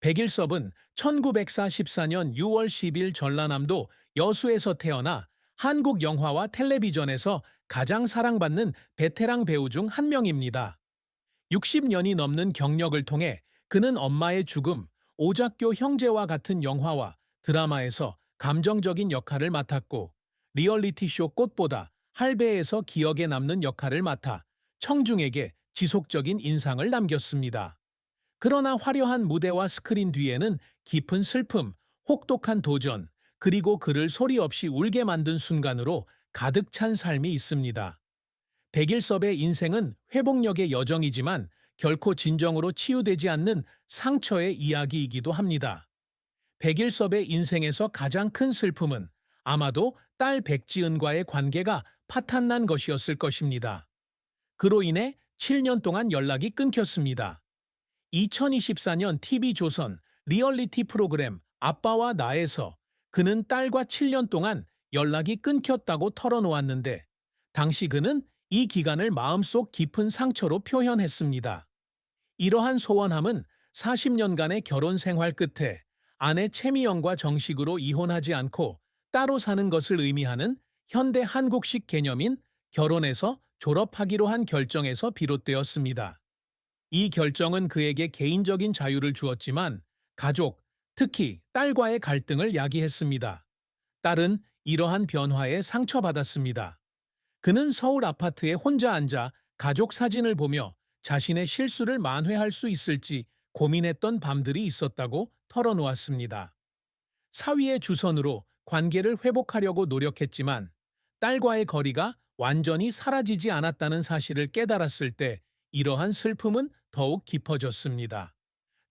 백일섭은 1944년 6월 10일 전라남도 여수에서 태어나 한국 영화와 텔레비전에서 가장 사랑받는 베테랑 배우 중 한 명입니다. 60년이 넘는 경력을 통해 그는 엄마의 죽음, 오작교 형제와 같은 영화와 드라마에서 감정적인 역할을 맡았고, 리얼리티쇼 꽃보다 할배에서 기억에 남는 역할을 맡아 청중에게 지속적인 인상을 남겼습니다. 그러나 화려한 무대와 스크린 뒤에는 깊은 슬픔, 혹독한 도전, 그리고 그를 소리 없이 울게 만든 순간으로 가득 찬 삶이 있습니다. 백일섭의 인생은 회복력의 여정이지만 결코 진정으로 치유되지 않는 상처의 이야기이기도 합니다. 백일섭의 인생에서 가장 큰 슬픔은 아마도 딸 백지은과의 관계가 파탄난 것이었을 것입니다. 그로 인해 7년 동안 연락이 끊겼습니다. 2024년 TV조선 리얼리티 프로그램 아빠와 나에서 그는 딸과 7년 동안 연락이 끊겼다고 털어놓았는데, 당시 그는 이 기간을 마음속 깊은 상처로 표현했습니다. 이러한 소원함은 40년간의 결혼 생활 끝에 아내 최미영과 정식으로 이혼하지 않고 따로 사는 것을 의미하는 현대 한국식 개념인 결혼해서 졸업하기로 한 결정에서 비롯되었습니다. 이 결정은 그에게 개인적인 자유를 주었지만 가족, 특히 딸과의 갈등을 야기했습니다. 딸은 이러한 변화에 상처받았습니다. 그는 서울 아파트에 혼자 앉아 가족 사진을 보며 자신의 실수를 만회할 수 있을지 고민했던 밤들이 있었다고 털어놓았습니다. 사위의 주선으로 관계를 회복하려고 노력했지만 딸과의 거리가 완전히 사라지지 않았다는 사실을 깨달았을 때 이러한 슬픔은 더욱 깊어졌습니다.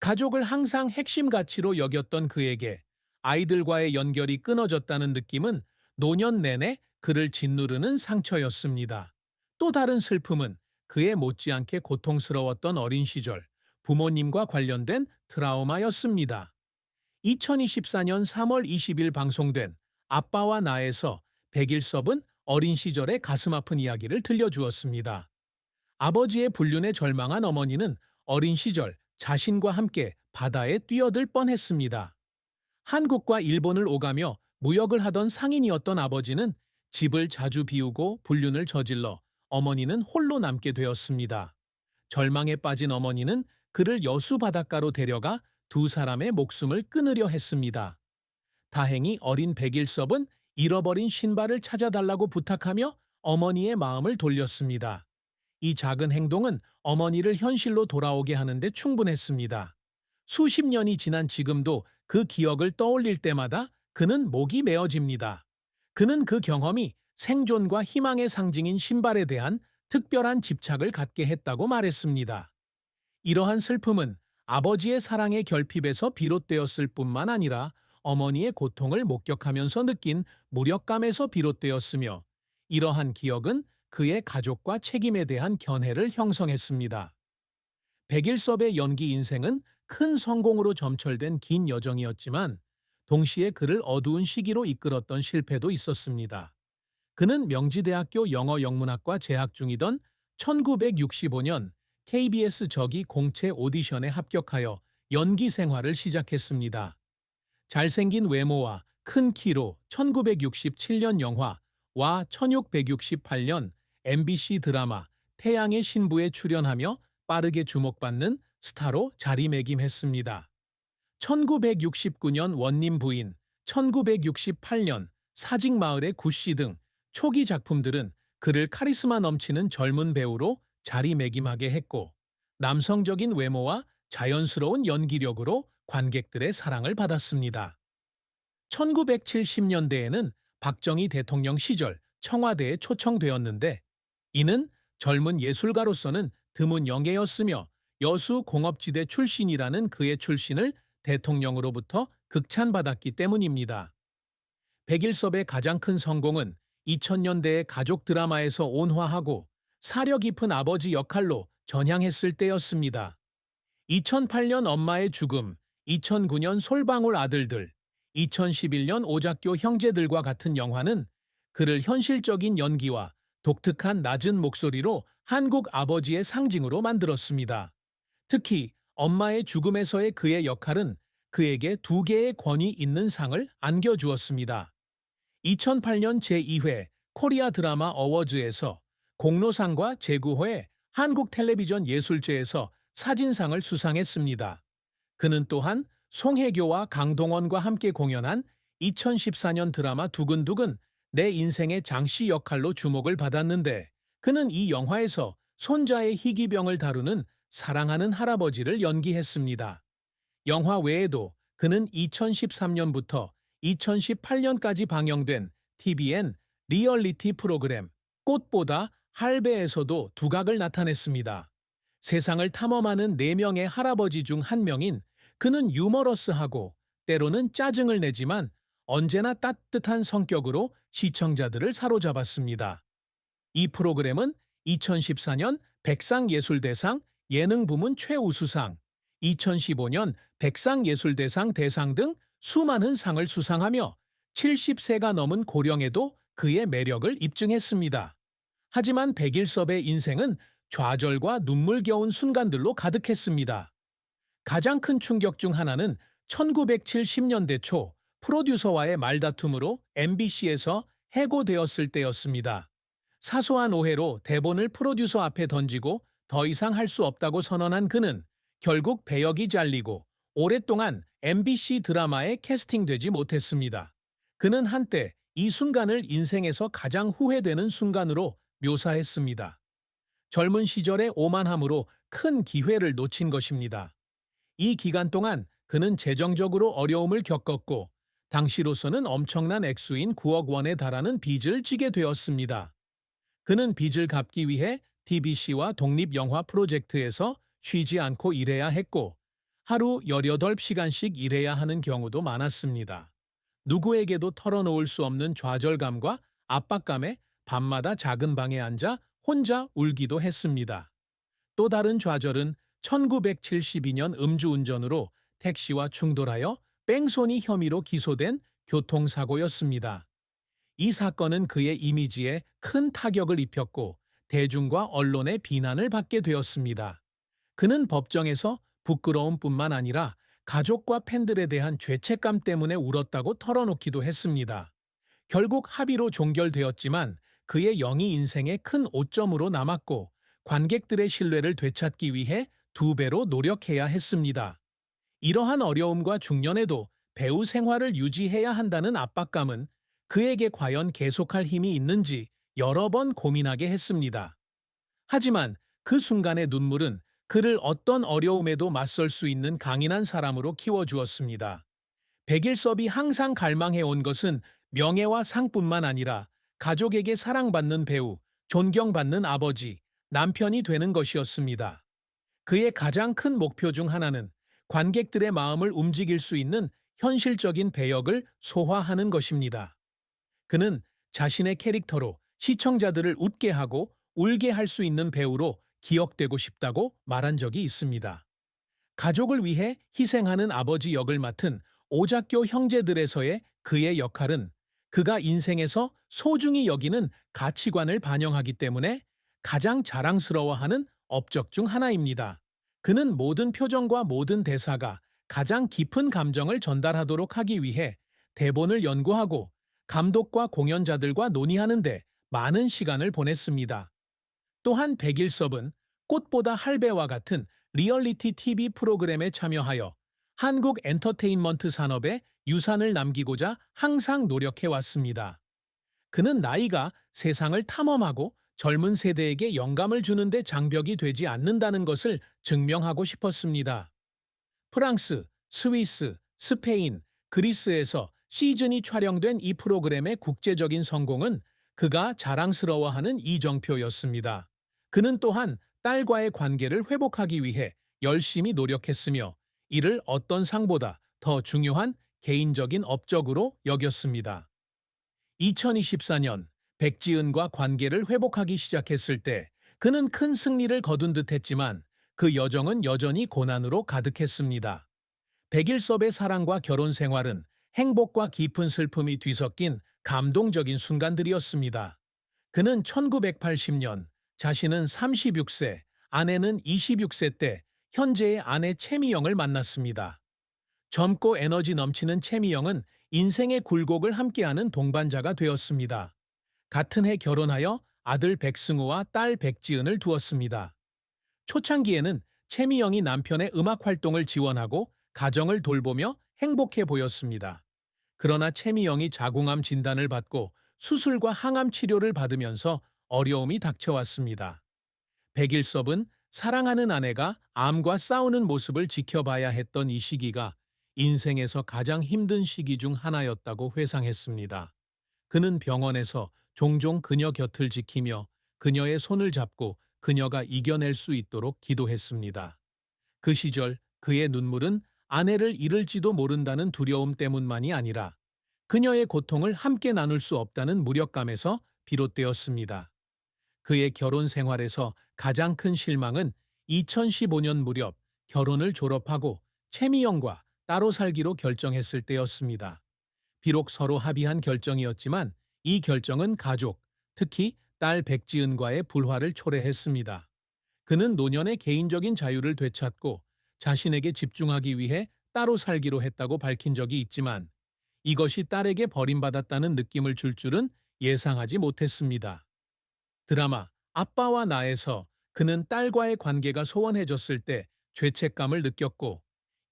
가족을 항상 핵심 가치로 여겼던 그에게 아이들과의 연결이 끊어졌다는 느낌은 노년 내내 그를 짓누르는 상처였습니다. 또 다른 슬픔은 그의 못지않게 고통스러웠던 어린 시절, 부모님과 관련된 트라우마였습니다. 2024년 3월 20일 방송된 아빠와 나에서 백일섭은 어린 시절의 가슴 아픈 이야기를 들려주었습니다. 아버지의 불륜에 절망한 어머니는 어린 시절 자신과 함께 바다에 뛰어들 뻔했습니다. 한국과 일본을 오가며 무역을 하던 상인이었던 아버지는 집을 자주 비우고 불륜을 저질러 어머니는 홀로 남게 되었습니다. 절망에 빠진 어머니는 그를 여수 바닷가로 데려가 두 사람의 목숨을 끊으려 했습니다. 다행히 어린 백일섭은 잃어버린 신발을 찾아달라고 부탁하며 어머니의 마음을 돌렸습니다. 이 작은 행동은 어머니를 현실로 돌아오게 하는데 충분했습니다. 수십 년이 지난 지금도 그 기억을 떠올릴 때마다 그는 목이 메어집니다. 그는 그 경험이 생존과 희망의 상징인 신발에 대한 특별한 집착을 갖게 했다고 말했습니다. 이러한 슬픔은 아버지의 사랑의 결핍에서 비롯되었을 뿐만 아니라 어머니의 고통을 목격하면서 느낀 무력감에서 비롯되었으며, 이러한 기억은 그의 가족과 책임에 대한 견해를 형성했습니다. 백일섭의 연기 인생은 큰 성공으로 점철된 긴 여정이었지만 동시에 그를 어두운 시기로 이끌었던 실패도 있었습니다. 그는 명지대학교 영어영문학과 재학 중이던 1965년 KBS 적이 공채 오디션에 합격하여 연기 생활을 시작했습니다. 잘생긴 외모와 큰 키로 1967년 영화 와 1668년 MBC 드라마 태양의 신부에 출연하며 빠르게 주목받는 스타로 자리매김했습니다. 1969년 원님 부인, 1968년 사직마을의 구씨 등 초기 작품들은 그를 카리스마 넘치는 젊은 배우로 자리매김하게 했고, 남성적인 외모와 자연스러운 연기력으로 관객들의 사랑을 받았습니다. 1970년대에는 박정희 대통령 시절 청와대에 초청되었는데, 이는 젊은 예술가로서는 드문 영예였으며 여수 공업지대 출신이라는 그의 출신을 대통령으로부터 극찬받았기 때문입니다. 백일섭의 가장 큰 성공은 2000년대의 가족 드라마에서 온화하고 사려 깊은 아버지 역할로 전향했을 때였습니다. 2008년 엄마의 죽음, 2009년 솔방울 아들들, 2011년 오작교 형제들과 같은 영화는 그를 현실적인 연기와 독특한 낮은 목소리로 한국 아버지의 상징으로 만들었습니다. 특히 엄마의 죽음에서의 그의 역할은 그에게 두 개의 권위 있는 상을 안겨주었습니다. 2008년 제2회 코리아 드라마 어워즈에서 공로상과 제9회 한국 텔레비전 예술제에서 사진상을 수상했습니다. 그는 또한 송혜교와 강동원과 함께 공연한 2014년 드라마 두근두근 내 인생의 장씨 역할로 주목을 받았는데 그는 이 영화에서 손자의 희귀병을 다루는 사랑하는 할아버지를 연기했습니다. 영화 외에도 그는 2013년부터 2018년까지 방영된 TVN 리얼리티 프로그램 꽃보다 할배에서도 두각을 나타냈습니다. 세상을 탐험하는 4명의 할아버지 중 한 명인 그는 유머러스하고 때로는 짜증을 내지만 언제나 따뜻한 성격으로 시청자들을 사로잡았습니다. 이 프로그램은 2014년 백상예술대상 예능부문 최우수상, 2015년 백상예술대상 대상 등 수많은 상을 수상하며 70세가 넘은 고령에도 그의 매력을 입증했습니다. 하지만 백일섭의 인생은 좌절과 눈물겨운 순간들로 가득했습니다. 가장 큰 충격 중 하나는 1970년대 초 프로듀서와의 말다툼으로 MBC에서 해고되었을 때였습니다. 사소한 오해로 대본을 프로듀서 앞에 던지고 더 이상 할 수 없다고 선언한 그는 결국 배역이 잘리고 오랫동안 MBC 드라마에 캐스팅되지 못했습니다. 그는 한때 이 순간을 인생에서 가장 후회되는 순간으로 묘사했습니다. 젊은 시절의 오만함으로 큰 기회를 놓친 것입니다. 이 기간 동안 그는 재정적으로 어려움을 겪었고 당시로서는 엄청난 액수인 9억 원에 달하는 빚을 지게 되었습니다. 그는 빚을 갚기 위해 TBC와 독립영화 프로젝트에서 쉬지 않고 일해야 했고 하루 18시간씩 일해야 하는 경우도 많았습니다. 누구에게도 털어놓을 수 없는 좌절감과 압박감에 밤마다 작은 방에 앉아 혼자 울기도 했습니다. 또 다른 좌절은 1972년 음주운전으로 택시와 충돌하여 뺑소니 혐의로 기소된 교통사고였습니다. 이 사건은 그의 이미지에 큰 타격을 입혔고 대중과 언론의 비난을 받게 되었습니다. 그는 법정에서 부끄러움뿐만 아니라 가족과 팬들에 대한 죄책감 때문에 울었다고 털어놓기도 했습니다. 결국 합의로 종결되었지만 그의 영희 인생의 큰 오점으로 남았고 관객들의 신뢰를 되찾기 위해 2배로 노력해야 했습니다. 이러한 어려움과 중년에도 배우 생활을 유지해야 한다는 압박감은 그에게 과연 계속할 힘이 있는지 여러 번 고민하게 했습니다. 하지만 그 순간의 눈물은 그를 어떤 어려움에도 맞설 수 있는 강인한 사람으로 키워주었습니다. 백일섭이 항상 갈망해온 것은 명예와 상뿐만 아니라 가족에게 사랑받는 배우, 존경받는 아버지, 남편이 되는 것이었습니다. 그의 가장 큰 목표 중 하나는 관객들의 마음을 움직일 수 있는 현실적인 배역을 소화하는 것입니다. 그는 자신의 캐릭터로 시청자들을 웃게 하고 울게 할 수 있는 배우로 기억되고 싶다고 말한 적이 있습니다. 가족을 위해 희생하는 아버지 역을 맡은 오작교 형제들에서의 그의 역할은 그가 인생에서 소중히 여기는 가치관을 반영하기 때문에 가장 자랑스러워하는 업적 중 하나입니다. 그는 모든 표정과 모든 대사가 가장 깊은 감정을 전달하도록 하기 위해 대본을 연구하고 감독과 공연자들과 논의하는데 많은 시간을 보냈습니다. 또한 백일섭은 꽃보다 할배와 같은 리얼리티 TV 프로그램에 참여하여 한국 엔터테인먼트 산업에 유산을 남기고자 항상 노력해왔습니다. 그는 나이가 세상을 탐험하고 젊은 세대에게 영감을 주는데 장벽이 되지 않는다는 것을 증명하고 싶었습니다. 프랑스, 스위스, 스페인, 그리스에서 시즌이 촬영된 이 프로그램의 국제적인 성공은 그가 자랑스러워하는 이정표였습니다. 그는 또한 딸과의 관계를 회복하기 위해 열심히 노력했으며 이를 어떤 상보다 더 중요한 개인적인 업적으로 여겼습니다. 2024년 백지은과 관계를 회복하기 시작했을 때 그는 큰 승리를 거둔 듯했지만 그 여정은 여전히 고난으로 가득했습니다. 백일섭의 사랑과 결혼 생활은 행복과 깊은 슬픔이 뒤섞인 감동적인 순간들이었습니다. 그는 1980년 자신은 36세, 아내는 26세 때 현재의 아내 채미영을 만났습니다. 젊고 에너지 넘치는 채미영은 인생의 굴곡을 함께하는 동반자가 되었습니다. 같은 해 결혼하여 아들 백승우와 딸 백지은을 두었습니다. 초창기에는 채미영이 남편의 음악 활동을 지원하고 가정을 돌보며 행복해 보였습니다. 그러나 채미영이 자궁암 진단을 받고 수술과 항암 치료를 받으면서 어려움이 닥쳐왔습니다. 백일섭은 사랑하는 아내가 암과 싸우는 모습을 지켜봐야 했던 이 시기가 인생에서 가장 힘든 시기 중 하나였다고 회상했습니다. 그는 병원에서 종종 그녀 곁을 지키며 그녀의 손을 잡고 그녀가 이겨낼 수 있도록 기도했습니다. 그 시절 그의 눈물은 아내를 잃을지도 모른다는 두려움 때문만이 아니라 그녀의 고통을 함께 나눌 수 없다는 무력감에서 비롯되었습니다. 그의 결혼 생활에서 가장 큰 실망은 2015년 무렵 결혼을 졸업하고 채미영과 따로 살기로 결정했을 때였습니다. 비록 서로 합의한 결정이었지만 이 결정은 가족, 특히 딸 백지은과의 불화를 초래했습니다. 그는 노년의 개인적인 자유를 되찾고 자신에게 집중하기 위해 따로 살기로 했다고 밝힌 적이 있지만 이것이 딸에게 버림받았다는 느낌을 줄 줄은 예상하지 못했습니다. 드라마 아빠와 나에서 그는 딸과의 관계가 소원해졌을 때 죄책감을 느꼈고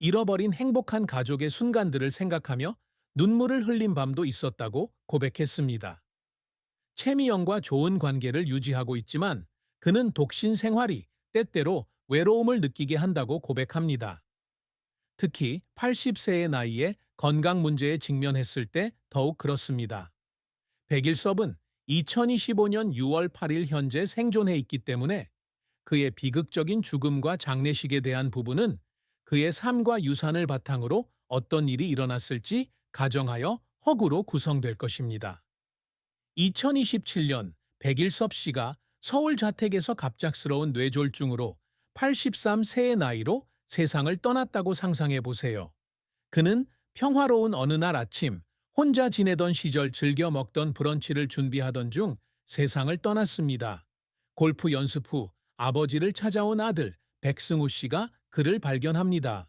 잃어버린 행복한 가족의 순간들을 생각하며 눈물을 흘린 밤도 있었다고 고백했습니다. 채미영과 좋은 관계를 유지하고 있지만 그는 독신 생활이 때때로 외로움을 느끼게 한다고 고백합니다. 특히 80세의 나이에 건강 문제에 직면했을 때 더욱 그렇습니다. 백일섭은 2025년 6월 8일 현재 생존해 있기 때문에 그의 비극적인 죽음과 장례식에 대한 부분은 그의 삶과 유산을 바탕으로 어떤 일이 일어났을지 가정하여 허구로 구성될 것입니다. 2027년 백일섭 씨가 서울 자택에서 갑작스러운 뇌졸중으로 83세의 나이로 세상을 떠났다고 상상해 보세요. 그는 평화로운 어느 날 아침 혼자 지내던 시절 즐겨 먹던 브런치를 준비하던 중 세상을 떠났습니다. 골프 연습 후 아버지를 찾아온 아들 백승우 씨가 그를 발견합니다.